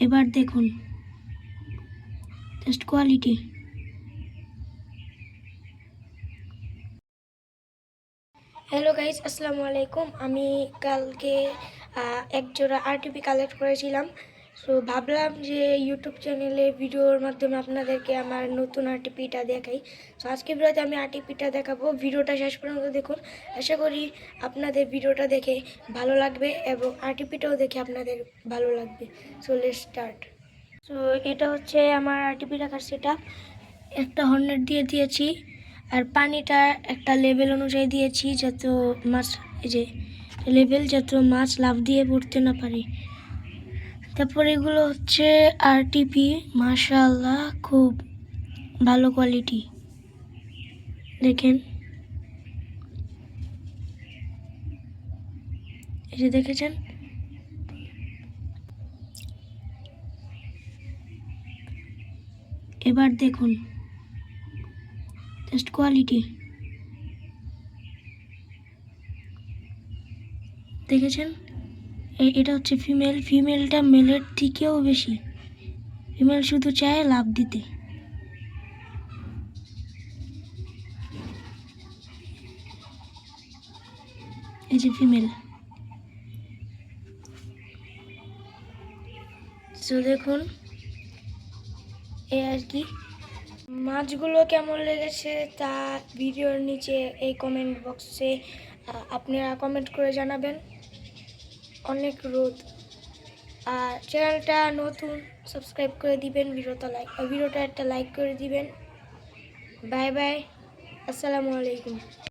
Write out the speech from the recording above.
এবার দেখুন test quality. Hello guys, আসসালামু আলাইকুম। আমি কালকে এক জোড়া আরটিপি কালেক্ট করেছিলাম। সো ভাবলাম যে ইউটিউব চ্যানেলে ভিডিওর মাধ্যমে আপনাদেরকে আমার নতুন আরটিপিটা দেখাই। সো আজকে ভিডিওতে আমি আরটিপিটা দেখাবো। ভিডিওটা শেষ পর্যন্ত দেখুন। আশা করি আপনাদের ভিডিওটা দেখে ভালো লাগবে এবং আরটিপিটাও দেখে আপনাদের ভালো লাগবে। So let's start. সো এটা হচ্ছে আমার আরটিপি রাখার সেটআপ। একটা হর্নেট দিয়ে দিয়েছি, আর পানিটা একটা লেভেল অনুযায়ী দিয়েছি, যাতে মাছ লেভেল যাতে মাছ লাফ দিয়ে পড়তে না পারে। তারপর এগুলো হচ্ছে আরটিপি, মাশাআল্লাহ খুব ভালো কোয়ালিটি। দেখেন, এই যে দেখেছেন, এবার দেখুন টেস্ট কোয়ালিটি। দেখেছেন, এটা হচ্ছে ফিমেলটা মেলের থেকেও বেশি। ফিমেল শুধু চায় লাফ দিতে। এই যে ফিমেল। তো দেখুন, এই আর কি। মাছগুলো কেমন লেগেছে তা ভিডিওর নিচে এই কমেন্ট বক্সে আপনারা কমেন্ট করে জানাবেন। অনেক রোদ, আর চ্যানেলটা নতুন, সাবস্ক্রাইব করে দিবেন, ভিডিওটা একটা লাইক করে দিবেন। বাই বাই, আসসালামু আলাইকুম।